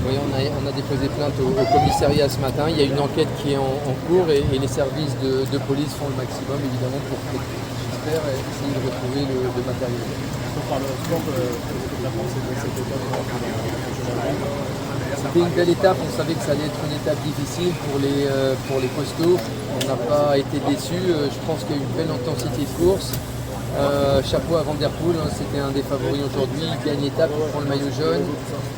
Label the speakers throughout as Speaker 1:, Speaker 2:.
Speaker 1: Oui, on a déposé plainte au commissariat ce matin. Il y a une enquête qui est en cours et les services de police font le maximum évidemment pour, j'espère, essayer de retrouver le matériel.
Speaker 2: On parle de sport, la France et de cette étape.
Speaker 1: C'était une belle étape, on savait que ça allait être une étape difficile pour les costauds. On n'a pas été déçus, je pense qu'il y a eu une belle intensité de course. Chapeau à Van Der Poel, hein, c'était un des favoris aujourd'hui, il gagne l'étape, il prend le maillot jaune.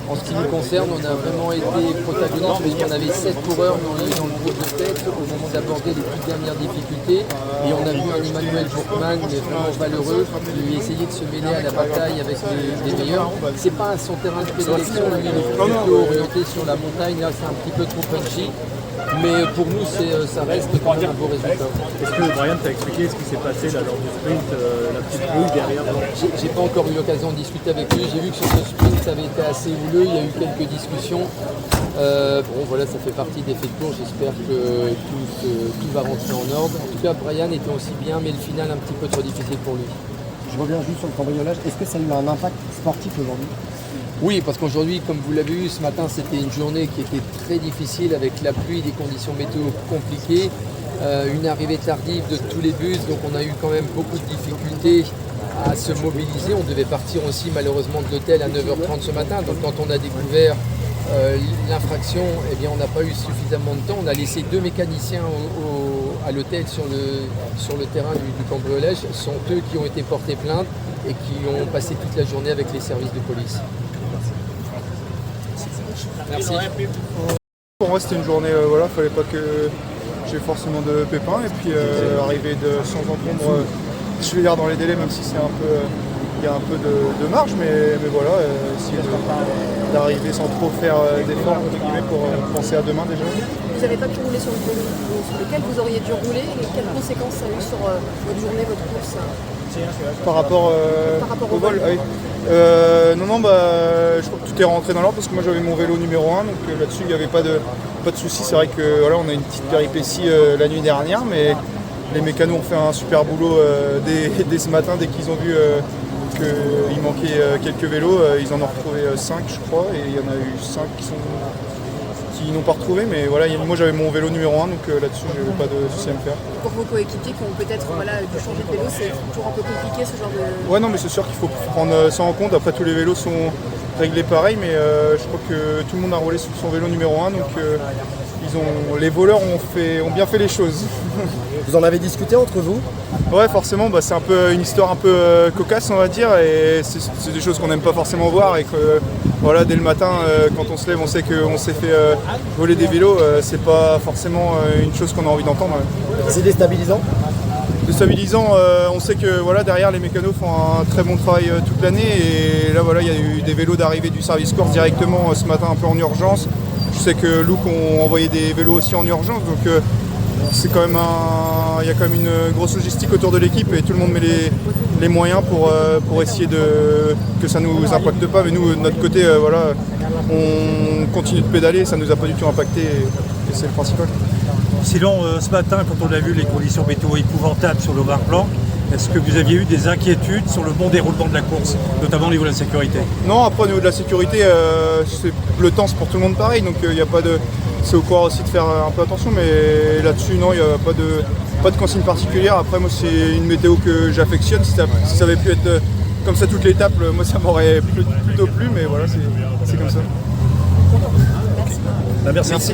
Speaker 1: En ce qui nous concerne, on a vraiment été protagonistes puisqu'on avait 7 coureurs dans le groupe de tête au moment d'aborder les toutes dernières difficultés. Et on a vu un Emmanuel Bourkman vraiment valeureux, lui essayer de se mêler à la bataille avec les meilleurs. C'est pas son terrain de prédilection, lui il est plutôt orienté sur la montagne, là c'est un petit peu trop punchy. Mais pour nous, ça reste quand même un beau résultat.
Speaker 2: Est-ce que Brian t'a expliqué ce qui s'est passé là, lors du sprint, la petite brouille derrière?
Speaker 1: J'ai pas encore eu l'occasion de discuter avec lui. J'ai vu que sur ce sprint, ça avait été assez houleux. Il y a eu quelques discussions. Bon, voilà, ça fait partie des faits de course. J'espère que tout va rentrer en ordre. En tout cas, Brian était aussi bien, mais le final un petit peu trop difficile pour lui.
Speaker 3: Je reviens juste sur le cambriolage. Est-ce que ça a eu un impact sportif aujourd'hui?
Speaker 1: Oui, parce qu'aujourd'hui, comme vous l'avez vu, ce matin, c'était une journée qui était très difficile avec la pluie, des conditions météo compliquées, une arrivée tardive de tous les bus, donc on a eu quand même beaucoup de difficultés à se mobiliser. On devait partir aussi malheureusement de l'hôtel à 9h30 ce matin, donc quand on a découvert l'infraction, eh bien, on n'a pas eu suffisamment de temps. On a laissé 2 mécaniciens à l'hôtel sur le terrain du cambriolage. Ce sont eux qui ont été portés plainte et qui ont passé toute la journée avec les services de police. Merci.
Speaker 4: Pour moi c'était une journée, voilà, fallait pas que j'ai forcément de pépins et puis arriver sans encombre, je vais dire dans les délais même si c'est un peu, il y a un peu de marge, mais voilà, essayer d'arriver sans trop faire d'efforts entre guillemets pour penser à demain déjà.
Speaker 5: Vous n'avez pas pu rouler sur le vélo sur lequel vous auriez dû rouler et quelles conséquences ça a eu sur votre journée, votre course?
Speaker 4: Par rapport au vol, ah oui. Non, je crois que tout est rentré dans l'ordre parce que moi j'avais mon vélo numéro 1, donc là-dessus il n'y avait pas de soucis. C'est vrai que voilà, on a une petite péripétie la nuit dernière, mais les mécanos ont fait un super boulot dès ce matin, dès qu'ils ont vu qu'il manquait quelques vélos. Ils en ont retrouvé 5 je crois, et il y en a eu 5 qui n'ont pas retrouvé, mais voilà, moi j'avais mon vélo numéro 1, donc là-dessus j'avais pas de soucis à me faire.
Speaker 5: Pour vos coéquipiers qui ont peut-être dû changer de vélo, c'est toujours un peu compliqué ce genre de...
Speaker 4: Ouais, non, mais c'est sûr qu'il faut prendre ça en compte. Après, tous les vélos sont réglés pareil, mais je crois que tout le monde a roulé sur son vélo numéro 1, donc les voleurs ont bien fait les choses.
Speaker 3: Vous en avez discuté entre vous?
Speaker 4: Ouais, forcément, c'est un peu une histoire un peu cocasse, on va dire, et c'est des choses qu'on n'aime pas forcément voir, et que voilà, dès le matin, quand on se lève, on sait qu'on s'est fait voler des vélos, c'est pas forcément une chose qu'on a envie d'entendre.
Speaker 3: C'est déstabilisant?
Speaker 4: Déstabilisant, on sait que voilà, derrière les mécanos font un très bon travail toute l'année, et là voilà, il y a eu des vélos d'arrivée du service course directement ce matin un peu en urgence. Je sais que Look ont envoyé des vélos aussi en urgence, donc c'est quand même il y a quand même une grosse logistique autour de l'équipe et tout le monde met les moyens pour essayer que ça ne nous impacte pas. Mais nous, de notre côté, voilà, on continue de pédaler, ça ne nous a pas du tout impacté et c'est le principal.
Speaker 2: Sinon, ce matin, quand on a vu les conditions météo épouvantables sur le Mont-Blanc, est-ce que vous aviez eu des inquiétudes sur le bon déroulement de la course, notamment au niveau de la sécurité?
Speaker 4: Non, après au niveau de la sécurité, le temps c'est pour tout le monde pareil, donc il n'y a pas de... C'est au coureur aussi de faire un peu attention, mais là-dessus non, il n'y a pas de consigne particulière. Après moi c'est une météo que j'affectionne, si ça avait pu être comme ça toute l'étape, moi ça m'aurait plutôt plu, mais voilà, c'est comme ça.
Speaker 2: Merci.